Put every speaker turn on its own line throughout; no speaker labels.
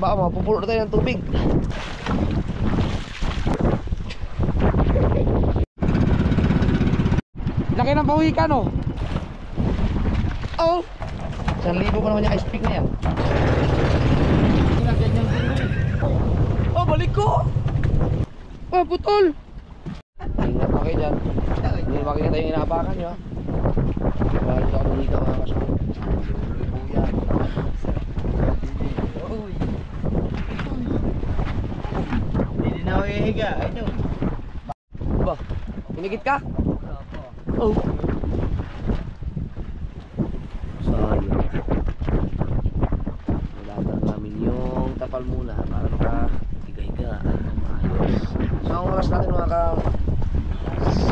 baka mapupuno na tayo ng tubig. Laki ng pawikan oh. Oh, 1,000 pa naman yung ice pick na yan. Oh, balik ko. Oh, putol. Ingat pa kayo dyan. Hindi makikita tayo yung inaapakan nyo ha. Balik ako dito mga kasunod.
Hindi na ako ihiga. Ito.
Ba, pinigit ka? Oh. Sayang. Nilatag namin yung tapal muna para makahiga-higa ng maayos. So ang oras natin mga ka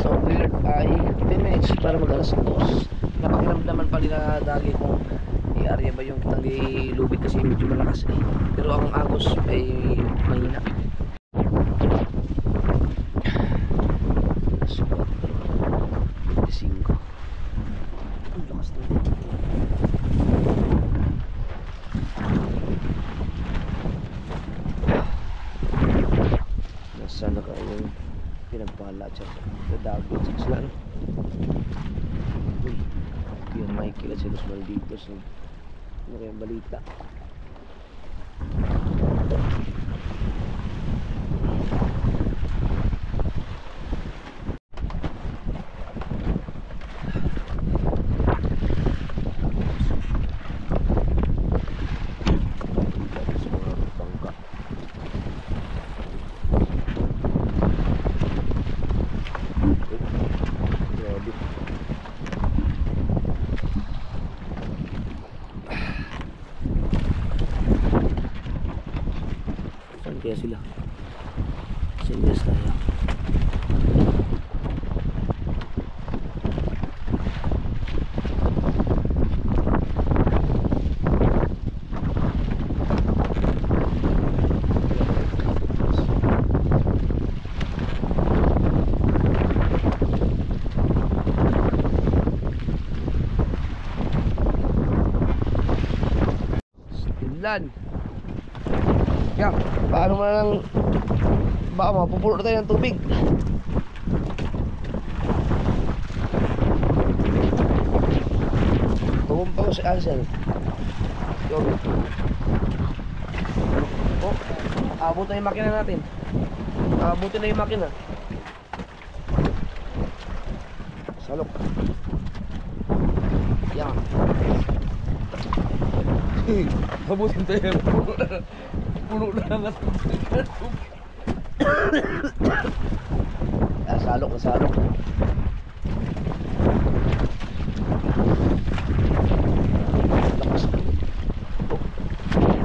so weird ay 10 minutes para mag-alas 2. Napakiramdaman pa nila dagi kung i-area ba yung kitang lubid kasi medyo malakas eh. Pero ang agos ay mahina. Sana kayong pinagpala at dadagod sa isla no? Uy, yung Michael at si Los Malditos ano kayang balita. Kaya sila sindes tayo. Stilan yan, paano mo na lang baka mapupuno na tayo ng tubig. Tumumpa ko si Ansel. Oh, abot na yung makina natin. Abutin na yung makina. Salok. Yan. Abutin tayo. Puno na lang. Salok na salok. Lakas. Oh.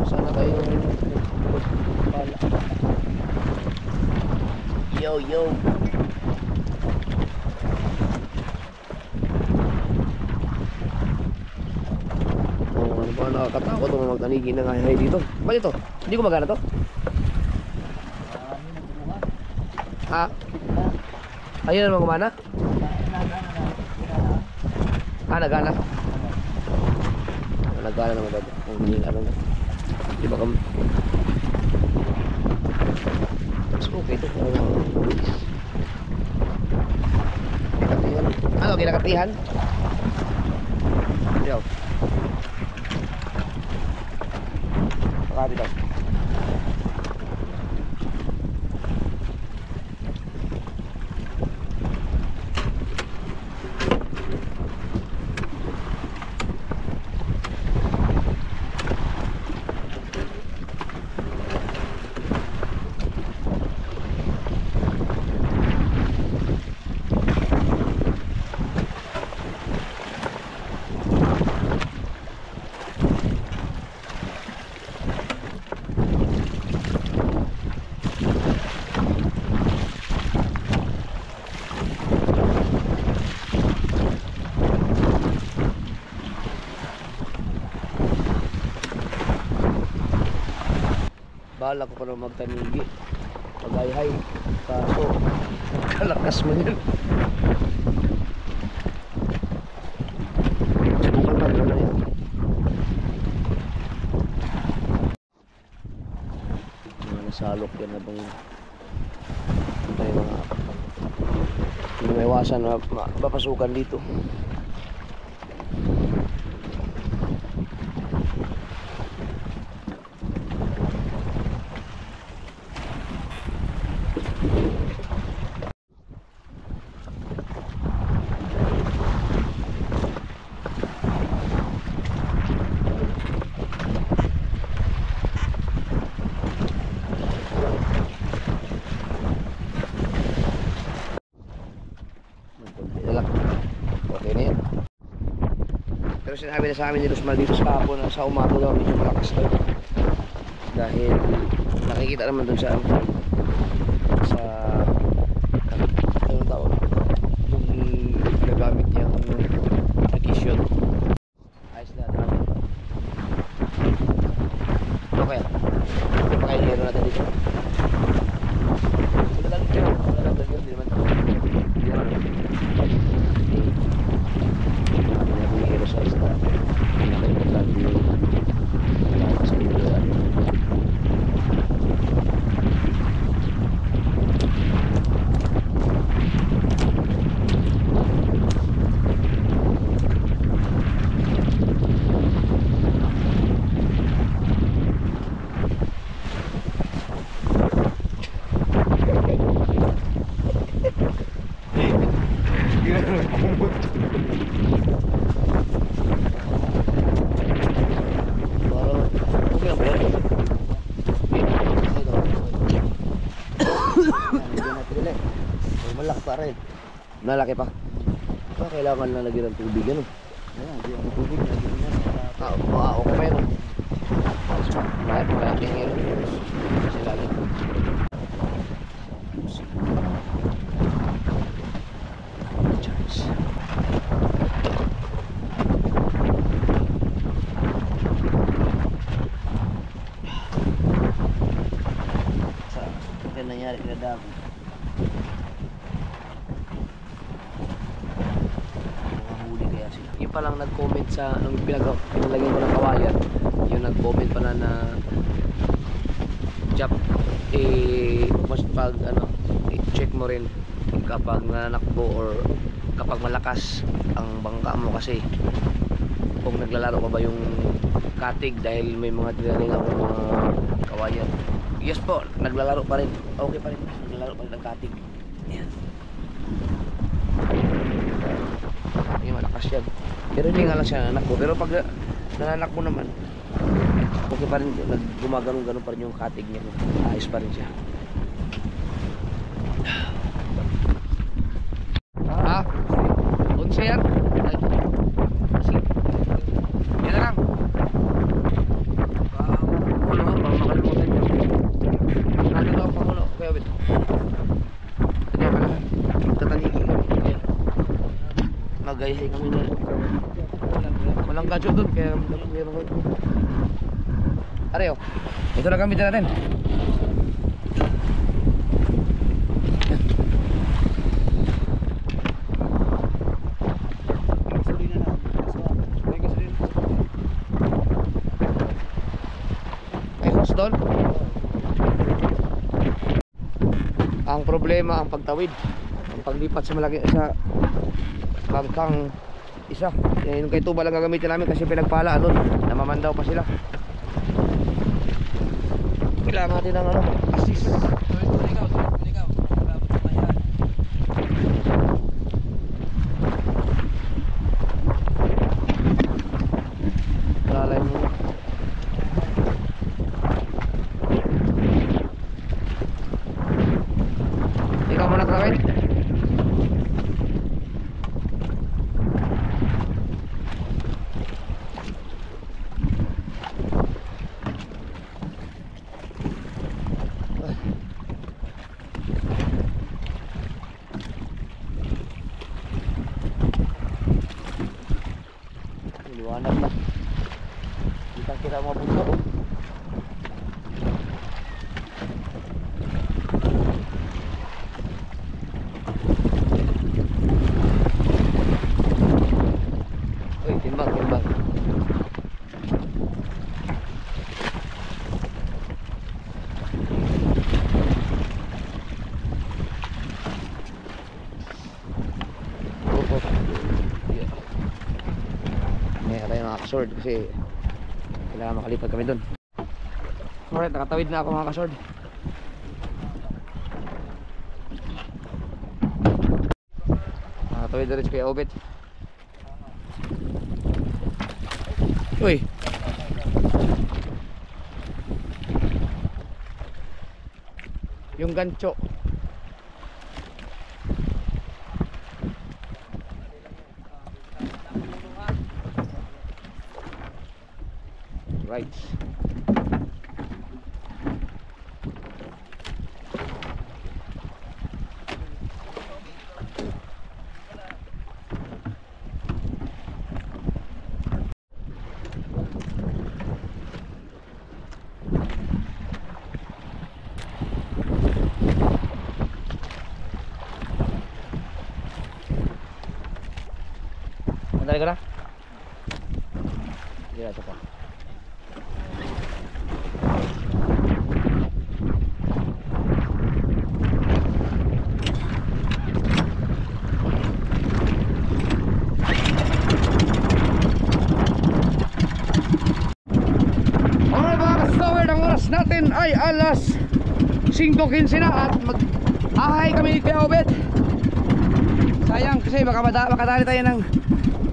Sana tayo pala. Yo yo. Oh, ano ba nakakatakot kung magtanigi na nga dito. Ba't ito? Hindi ko magana to? Ha? Ayun naman kumana? Ah, nagana? Nagana naman ba? Ang hininga na. Di ba kami? Mas okay ito. Kinakatihan. Ano? Kinakatihan? Yo. Pakati daw. Bala ko pa na magtanigi magayhay kaso kalakas mo yun. Subukan pa na yan. nasalok yan habang tayo mga hindi maiwasan na mapapasukan dito. Okay na yun. Pero sinabi na sa amin ni Luzmal dito sa hapon na sa umaga daw medyo malakas daw. Dahil nakikita naman dun sa ano tawag yung nagamit niyang application. Ayos na namin. Okay. Ito pa kayo hero natin dito. Wala lang dito. Wala lang dito. Hindi naman. Hindi naman. Hero sa isla. Pinaka-importante yung sa hero yan. Malaki pa rin. Malaki pa. Kailangan na lagyan ng tubig ano.
Ayan, di ang tubig. Lagyan na sa
Okay pa yun. Malaki nga yun. Kasi lagi. Charge. Sa nangyari kina Dami. Yung palang nag-comment sa nung pinalagyan ko ng kawayan, yung nag-comment pala na Jap, mas pag ano, check mo rin kapag nanakbo or kapag malakas ang bangka mo kasi kung naglalaro pa ba yung katig dahil may mga tinaling ako mga kawayan. Yes po, naglalaro pa rin. Okay pa rin, naglalaro pa rin ang katig. Ayan. Yung malakas yan. Pero hindi nga lang siya nanakbo. Pero pag nanakbo naman, okay pa rin. Gumagano'n-ganon pa rin yung katig niya. Ayos pa rin siya. Ha? Unsa yan? Sige. Yan na lang. Ano nga, baka makalimutan niyo. Ano daw ang pangulo? Okay, wait. Kanya ka lang. Tatanigi mo. Magayahin kami na. Walang gadyo doon kaya meron ko ito. Areo, ito na gamitin natin. May hose doon. Ang problema ang pagtawid, ang paglipat sa malaki sa bangkang isa. Yung kay tuba lang gagamitin namin kasi pinagpala doon, namamandaw pa sila. Kailangan natin ng ano, assist. Lalay mo. Ikaw mo nagkawin? kasword kasi kailangan makalipad kami dun. Alright, nakatawid na ako mga kasword. Nakatawid na rin si Kuya Obet. Uy, yung gancho. Right. Andali ko na. Hindi na ito pa. Alright mga kasawad, ang oras natin ay alas 5:15 na at mag-ahay kami ni Kuya Obet. Sayang kasi makadali tayo ng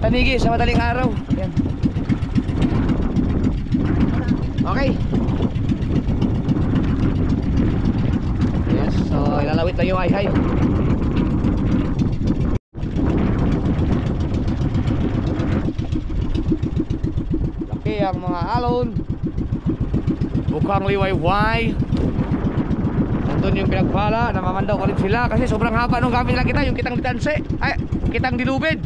Tanigi sa madaling araw. Ayan. Okay. Yes, so ilalawit na yung ay-hay. Laki ang mga alon. Mukhang liwayway. Nandun yung pinagpala, namamandaw ko rin sila kasi sobrang haba nung gamit lang kita, yung kitang ditanse, ay, kitang dilubid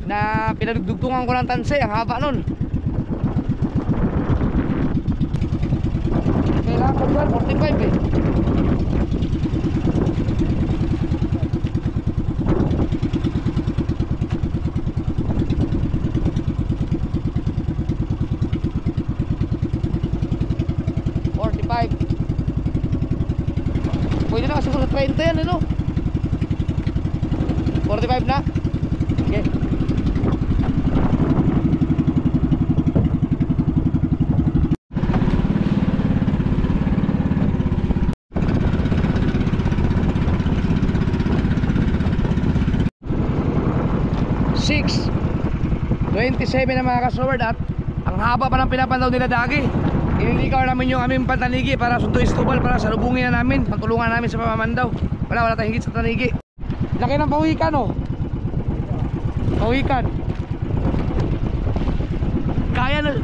na pinagdugtungan ko ng tanse, ang haba nun. Kailangan ko ba? 45 eh. Pwede na kasi sa 30 yan, ano? 45 na? Okay. Six 27 na mga kasword at ang haba pa ng pinapandaw nila dagi. Inilikaw namin yung aming pantanigi para sunduin stubal para salubungin na namin, pantulungan namin sa pamamandaw. Wala tayong higit sa tanigi. Laki ng pawikan oh. Pawikan. Kaya na,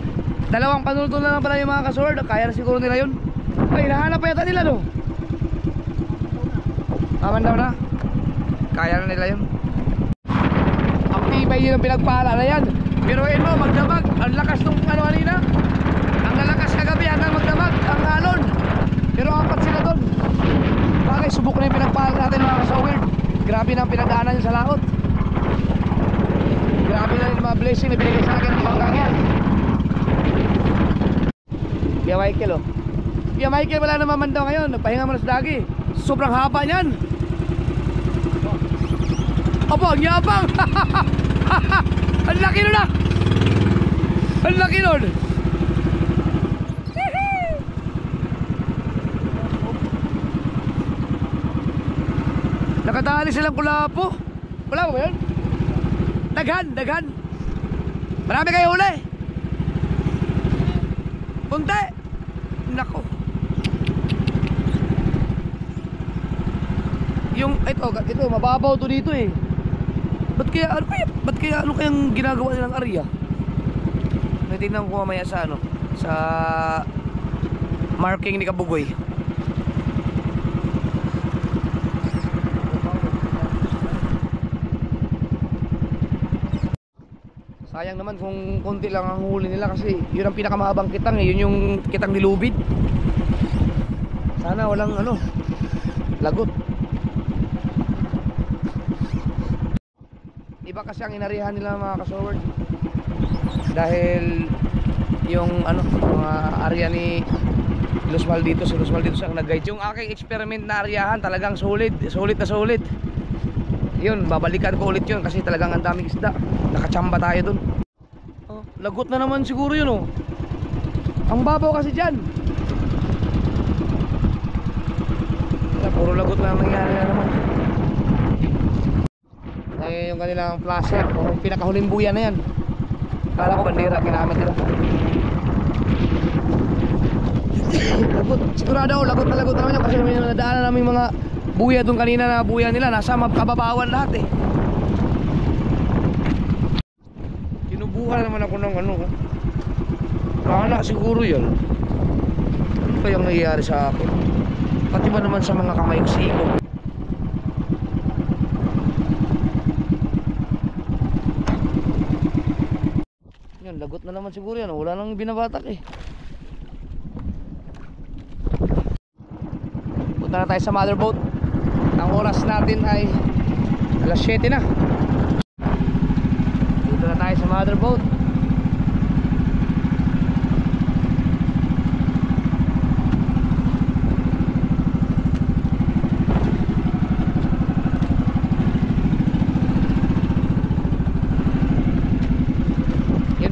dalawang panultol na lang pala yung mga kasword. Kaya na siguro nila yun. Ay, nahanap pa yata nila no. Pamandaw na. Kaya na nila yun. Ang tibay yun ang pinagpala na yan. Pero yun mo, magdamag. Ang lakas nung ano kanina. Ang lalakas kagabi hanggang magdamag ang alon. Pero apat sila doon. Bagay, subok na yung pinagpala natin mga kasawid. Grabe na ang pinagdaanan yun sa laot. Grabe na rin mga blessing na binigay sa akin ng banggang yan. Kuya Michael oh. Kuya Michael wala na mamandaw ngayon. Nagpahinga mo na sa dagi. Sobrang haba niyan. Opo, ang yabang. Ang laki nun ah. Ang laki nun. Nakatali silang kulapo. Wala ba yun? Daghan. Marami kayo uli. Punti. Nako. Yung ito mababaw to dito eh. Ba't kaya ano kayang ginagawa nilang area? Tingnan ko mamaya sa ano, sa marking ni Kabugoy. Sayang naman kung konti lang ang huli nila kasi yun ang pinakamahabang kitang eh, yun yung kitang nilubid. Sana walang ano, lagot. Iba kasi ang inarihan nila mga kasoward. Dahil yung ano, mga area ni Los Malditos ang nag-guide. Yung aking experiment na areahan talagang solid na solid. Yun, babalikan ko ulit yun kasi talagang ang daming isda. Nakachamba tayo dun. Oh, lagot na naman siguro yun oh. Ang babaw kasi dyan. Puro lagot na nangyari na naman. Ay, yung kanilang flasher, yung pinakahuling buya na yan. Kala ko bandera ginamit nila. Lagot, sigurado ako lagot na naman yan. Kasi may nadaanan namin mga buya doon kanina na buya nila. Nasa kababawan lahat eh. Kinubuhan naman ako ng ano. Kala siguro yun. Ano kayang nangyayari sa akin? Pati ba naman sa mga kamaiksi ko? Yun, lagot na naman siguro yan. Wala nang binabatak eh. Punta na tayo sa mother boat. Ang oras natin ay alas 7 na. Dito na tayo sa mother boat.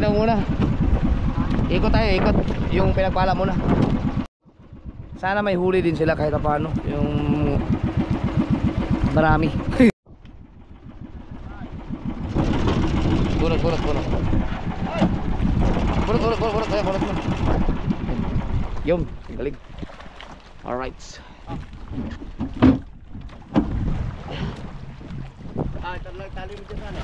Muna ikot tayo, ikot yung pinagpala muna. Sana may huli din sila kahit paano, yung marami. Bunot yun, galing. Alright. Tali mo dyan sana.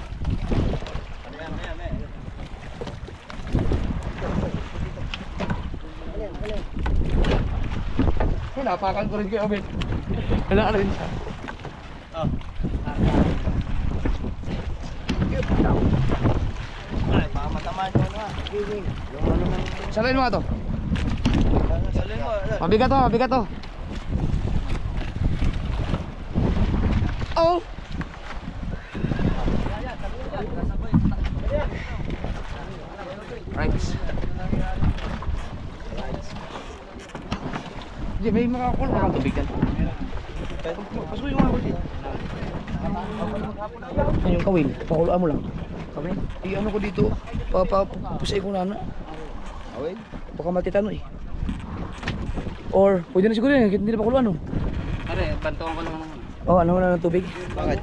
Napakan ko rin kayo, Ben. Wala rin. Oh. Ay, baka matamaan ko na. Salain mo ito. Salain mo. Mabigat to, mabigat to. Oh! Right. Hindi, may makakulo ka tubig yan. Pasuyo nga ako dito. Yung kawin, pakuloan mo lang. Kawin? I-ano ko dito, papusay ko na ano. Kawin? Baka matitano eh. Or, pwede na siguro yan, hindi na pakuluan no. Pare, bantuan ko lang naman. Oo, ano na ng tubig? Bakit?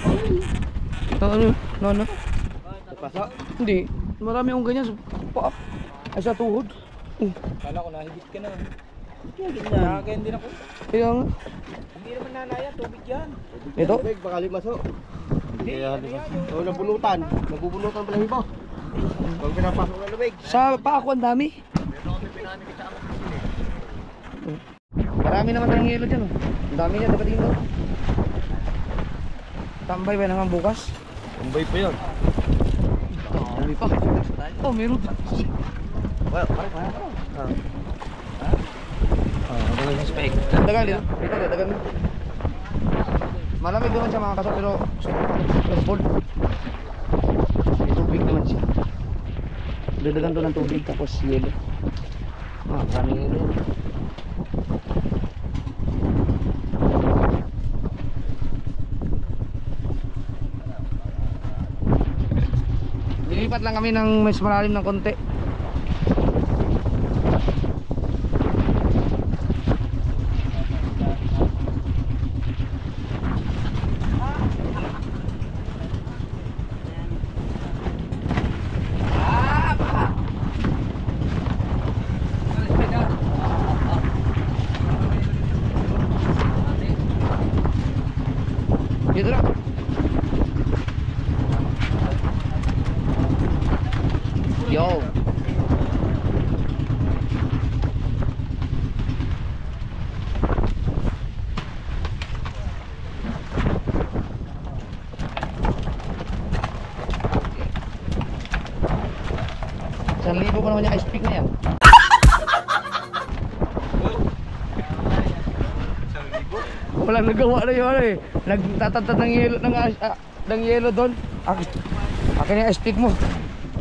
Ano? Napasa? Hindi, marami akong ganyan sa paa. Ay sa tuhod. Kala ko nahigit ka na. Nakakain din ako. Kaya nga. Hindi naman nanaya, tubig yan. Ito? Tubig, baka limaso. Hindi, o nabunutan. Nabubunutan pala iba. Huwag pinapasok ng lubig. Sa pa ako ang dami. Marami naman tayong yelo dyan. Ang dami niya, dapat dito. Tambay ba naman bukas? Tambay pa yan. Tambay pa. Oh, meron pa. Well, dagan sa spek. Dagan dito. Dito, dagan. Malamig naman siya mga kasok pero full. May tubig naman siya. Dadagan doon ng tubig tapos yelo. Maraming yelo. Lilipat lang kami ng mas malalim ng konti. Dito na. Yo. Libo pa naman yung ice pick na yan. Walang nagawa na yun eh. Nagtatatad ng yelo doon. Akin yung ice pick mo.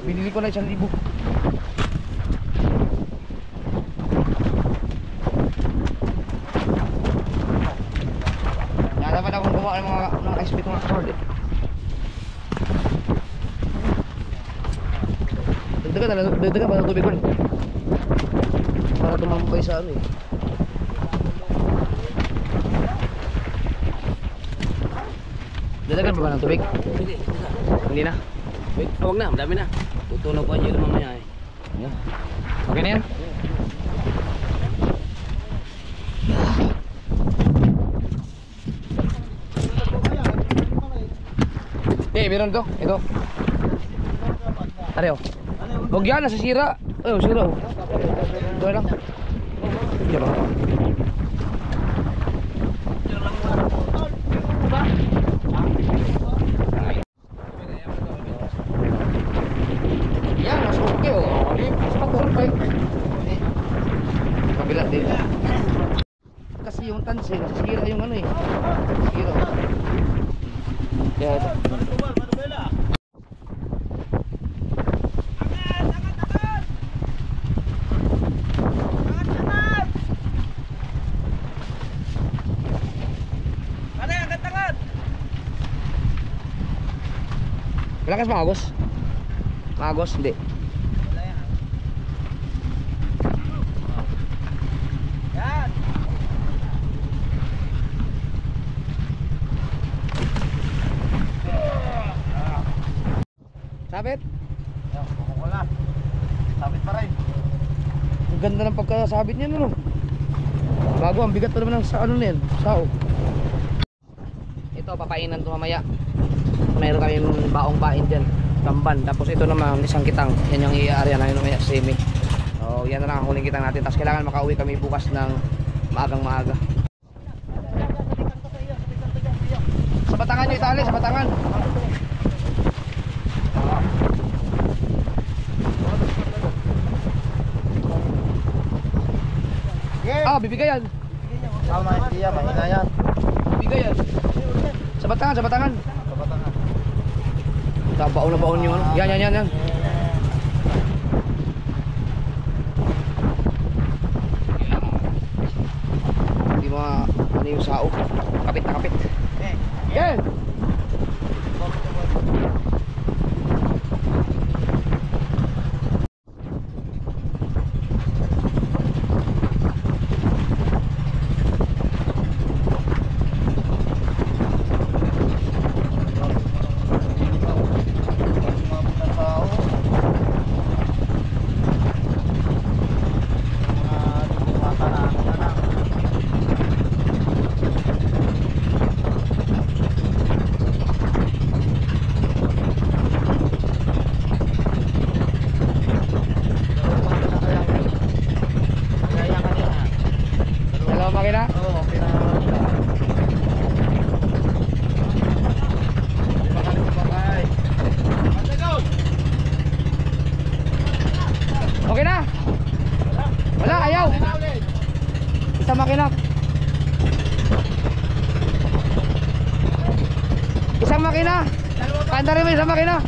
Binili ko na 1,000. Yan dapat akong gumawa ng ice pick mga sword eh. Dagdagan dagdagan pa ng tubig ko. Para tumambay sa ano eh. Dadagan pa ba ng tubig? Hindi na.
Wait, huwag na, madami na. Tutunaw po ang yelo mamaya eh.
Yan. Okay na yan? Meron to. Ito. Are oh. Huwag yan, nasisira. Ay, sira oh. Ito lang. Diyan ba? Yan, nasa okay oh. Perfect. Kabila din. Kasi yung tanse, nasisira yung ano eh. Nasisira. Kaya ito. Malakas mga agos? Mga agos? Hindi. Yan! Sabit? Wala. Sabit pa rin. Ang ganda ng pagkasabit niya no. Bago, ang bigat pa naman ng sa ano na yan. Sao. Ito, papainan to mamaya. Mayroon kami baong pain dyan, tamban. Tapos ito naman isang kitang. Yan yung i-area namin mamaya sa semi. So yan na lang ang huling kitang natin. Tapos kailangan makauwi kami bukas ng maagang maaga. Sa batangan nyo itali, sa batangan. Bibigayan.
Iya, mahina yan.
Bibigayan. Sa batangan, sa batangan. Baon na baon yung ano. Yan. Hindi mo ano yung sao. Kapit na kapit. Yan. Okay na? Wala, ayaw. Isa makina. Isang makina. Kanda rin mo isang makina.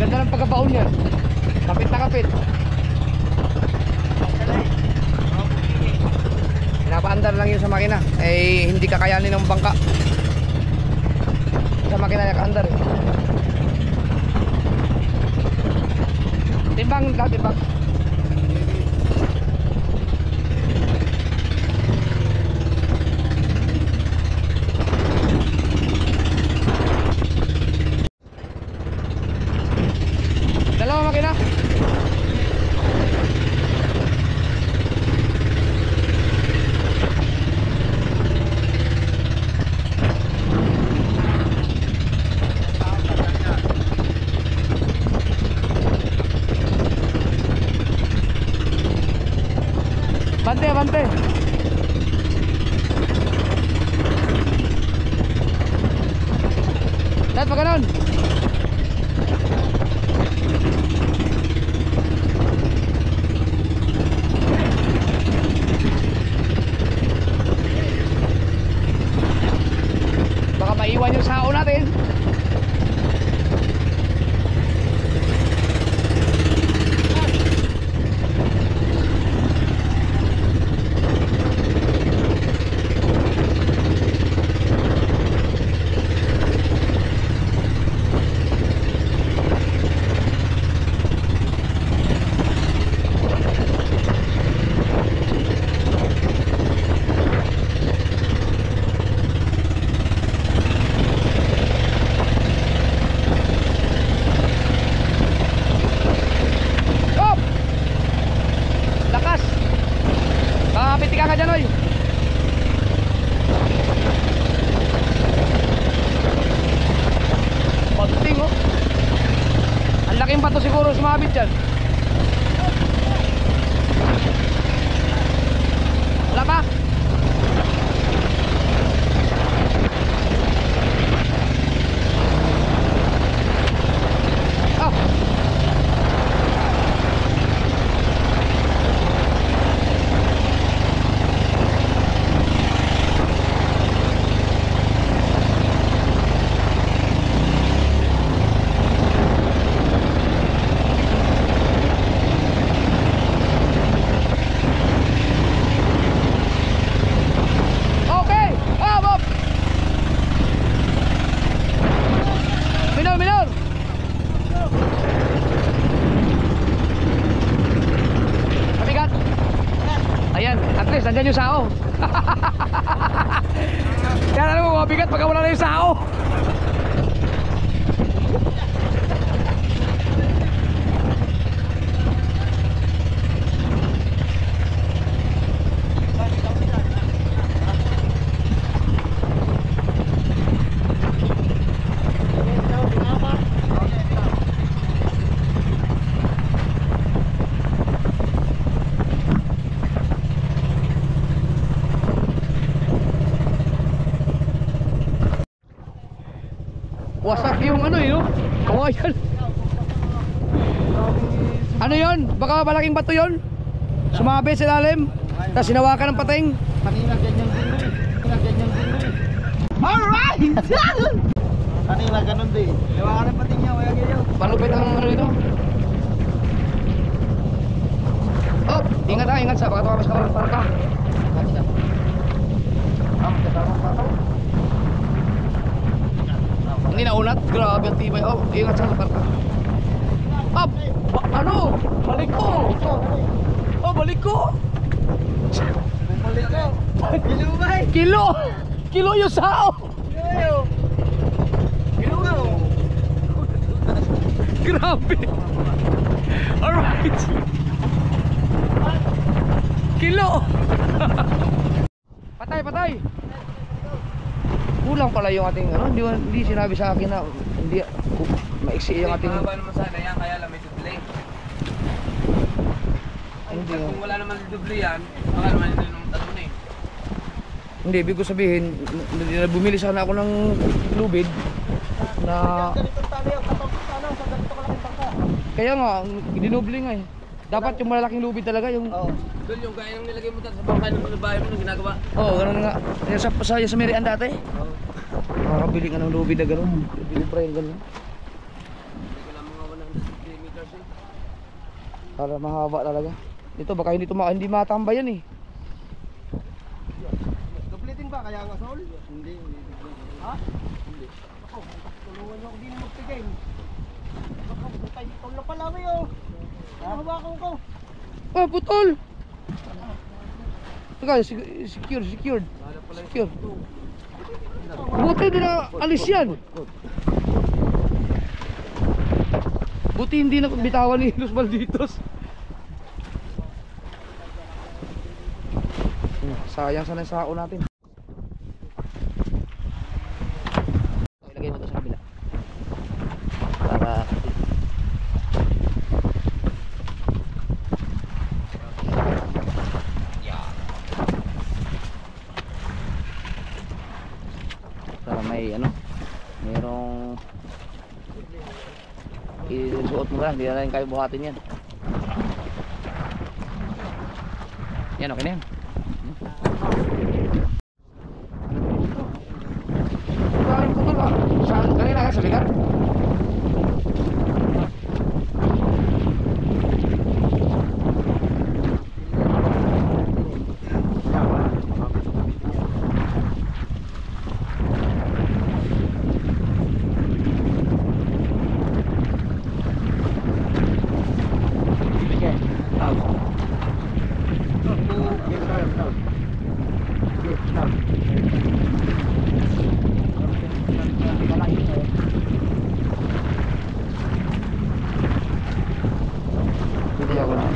Ganda ng pagkabaon yan. Kapit na kapit. Pinapaandar lang yun sa makina. Eh hindi kakayanin ng bangka. Sa makina niya kaandar eh. Timbang, timbang. Dalawa makina. Bante, bante. Dad, pag ganon. siguro sumabit dyan. Wala pa? Ah! Okay! Ah, Bob! Minor, minor! Mabigat! Ayan, at least nandyan yung sao. Kaya alam mo, mabigat pagka wala na yung sao. Wasak yung ano yun, kawayan. Ano yun? Baka malaking bato yun? Sumabi sa ilalim, tapos sinawakan ng pating.
Kanina ganyan din eh. Kanina ganyan din eh. Alright! Kanina ganun din. Ewan ka ng pating niya, kaya ganyan.
Malupit ang ano ito. Oh, ingat ha, ingat sa baka tumamas ka ng parka. Hindi naunat, grabe ang tibay. Oh, ingat sa parka. Up! Ano? Balik ko! Oh, balik ko!
Bumalik ko. Kilo ba eh?
Kilo! Kilo yung sao!
Kilo. Kilo nga oh.
Grabe! Alright! Kilo! Patay, patay! Kulang pala yung ating ano, hindi sinabi sa akin na hindi maiksi yung ating
Mahaba naman sana yan, kaya lang may duble.
hindi,
Kung wala naman duble yan, baka naman hindi naman talon eh.
hindi ibig ko sabihin bumili sana ako ng lubid na
Ganitong tali ang katong sana sa ganito kalaking bangka.
kaya nga dinuble nga eh. Dapat yung malalaking lubid talaga yung
Oo.
Doon yung gaya ng nilagay mo dyan sa bangkay ng bahay mo nung ginagawa.
oh, gano'n nga. Yung sa Miriam dati. Makakabili ka ng lubid na gano'n. Bili pa yung gano'n.
Hindi ko lang mga 150 meters eh.
Para mahaba talaga. Dito baka hindi matambay yan eh.
Duplitin ba kaya nga Sol? Hindi. Ha? Hindi. Ako, tulungan niyo ako din magtigay. Baka butay dito na pala kayo. Hawakan ko.
Oh, putol! Teka, secured. Secured. Buti din na alis yan. Buti hindi na bitawan ni Los Malditos. Sayang sana yung sao natin. Ilagay mo ito sa kabila. Para may ano, mayroong isuot mo lang, hindi na rin kayo buhatin yan. Yan, okay na yan. Saan kanina ka sa ligat? Hindi ako na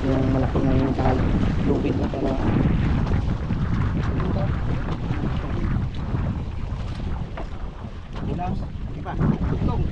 yung malaki na yung tali lupit na pala.
Iba. Itong.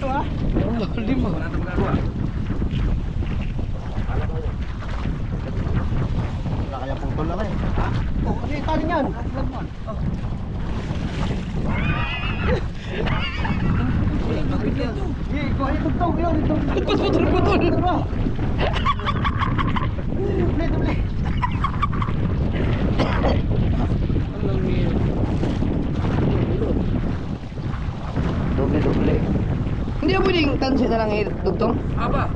dito ha.
Ang lalim mo.
Wala na magagawa.
Wala kaya putol na rin. Ha? Oh, ano yung tali niyan? Vlog mo. Oh. Ikaw ay tugtog yun. Putol. Doble.
Doble. Hindi na pwedeng tansi na lang dugtong?
Aba.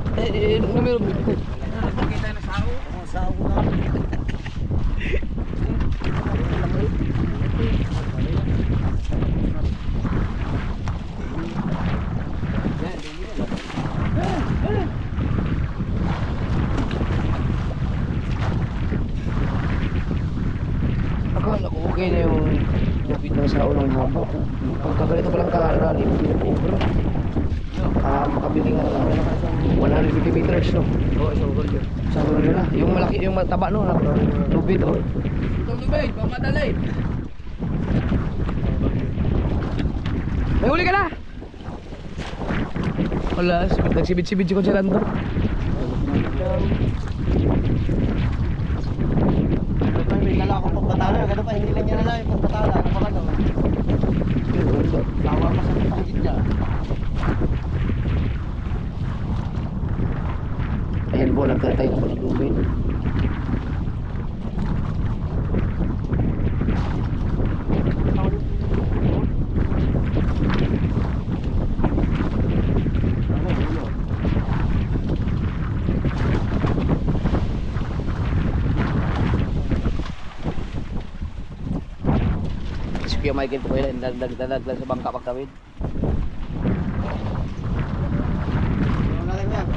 Numero.
Nakikita na sao.
Ang sao ko na.
Akala ko okay na yung lupit ng sao ng haba. Pagka ganito palang kalalim, hindi na over. Makabili nga lang 150 meters, no?
Oo, isang gol yun.
Sa dulo nila. Yung malaki, yung mataba, no? Lupit, oh.
Itong lubid, pamadali.
May huli ka na! Wala, nagsibid-sibid si Consilanto.
May dala akong pagbatala. Ganun pa, hindi lang niya nala yung pagbatala. Ano pa ka daw? Tawa pa sa pagkakit niya.
Ayan po, nagtatay na po ng lupit. Si Kuya Michael po kayo, dalag sa bangka pagtawid.
Wala lang yan.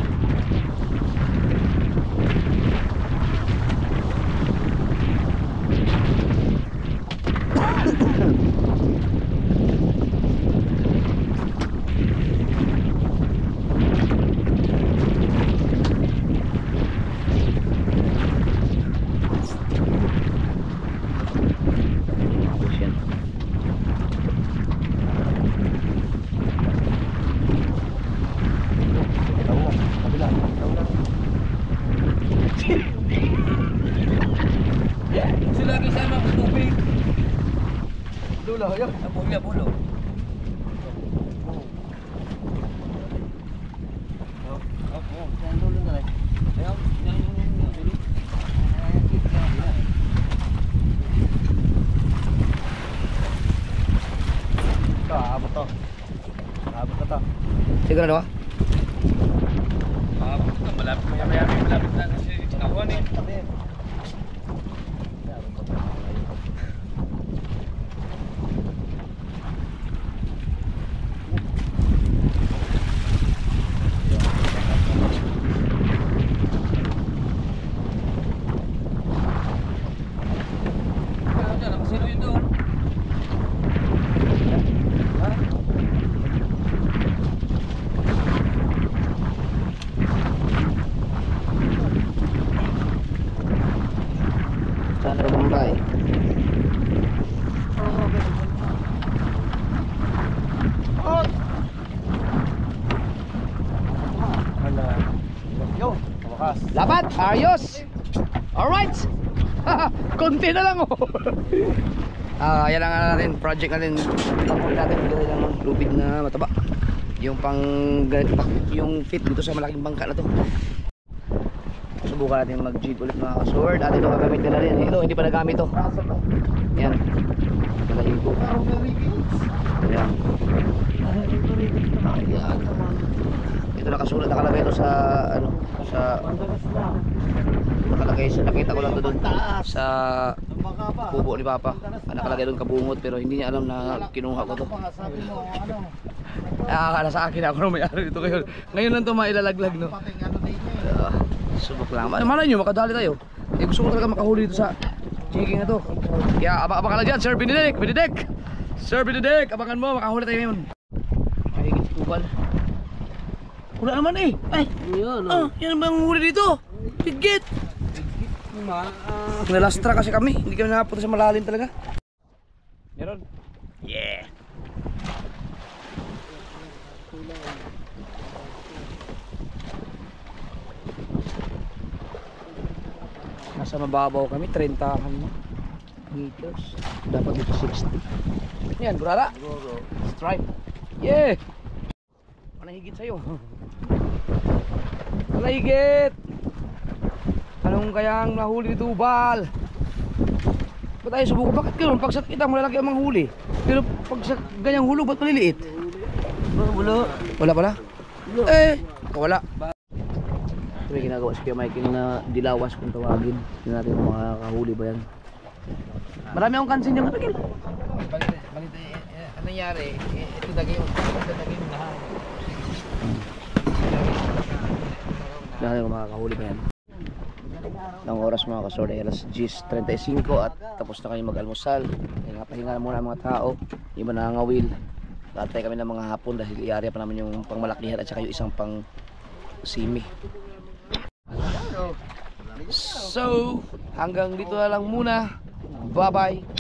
Yan.
Sila kasama ang tubig.
Dulo, yun.
Napulya, pulo.
Yan dulo na rin.
Ayaw, yan yung dulo.
Ito, aabot to. Aabot na to.
Sigurado ka?
Malapit malapit na kasi kawan eh.
Tabi.
Kaya dyan, nakasino yun doon.
Sandro Bombay.
Oh! Wala. Yo, wakas.
Lapat! Ayos! Alright! Konti na lang, oh! Yan ang ano natin, project natin. Tapos natin, gawin ng lubid na mataba. Yung pang yung fit dito sa malaking bangka na to. Subukan natin mag-jig ulit mga ka-sword. Atin ito gagamit nila rin. Ito, hindi pa nagamit to. Yan. Nalahigo. Ayan. Ayan. Ito nakasulat, nakalagay ito sa ano, sa nakalagay sa, nakita ko lang to doon sa kubo ni Papa. Nakalagay doon kabungot pero hindi niya alam na kinuha ko to.
Sabi mo, ano?
Akala sa akin ako na may-ari dito ngayon. Ngayon lang to mailalaglag, no.
Pating ano din niya.
Subok lang. Malay nyo, makadali tayo. Gusto ko talaga makahuli dito sa jigging na to. Kaya abang ka lang dyan, Sir Benedek. Sir Benedek, abangan mo, makahuli tayo ngayon. Mahigit si Kupal. Wala naman eh. Ay, yan bang huli dito? Higit. Nalastra kasi kami. Hindi kami nakapunta sa malalim talaga. Meron. Yeah. Nasa mababaw kami, 30 meters. Dapat dito 60. Yan, burara. Stripe. Yeah! Manahigit sa'yo. Manahigit! Anong kayang nahuli dito, Bal? Ba't tayo subukan? Bakit gano'n? Pag sa kita, malalaki ang manghuli. Pero pag sa ganyang hulog, ba't maliliit?
Wala.
Wala pala? Eh, wala. Ito may ginagawa si Kuya Michael na dilawas kung tawagin. Hindi natin kung makakahuli ba yan. Marami akong kansin niya, Michael.
Balita, ano nangyari? Ito dagay yung lahat.
Hindi natin kung makakahuli ba yan. Ng oras mga kasorde, alas 10:35 at tapos na kayo mag-almusal. Pahinga muna ang mga tao. Iba nangangawil. Latay kami ng mga hapon dahil i-area pa naman yung pangmalakihan at saka yung isang pang simi. So, hanggang dito na lang muna. Bye-bye.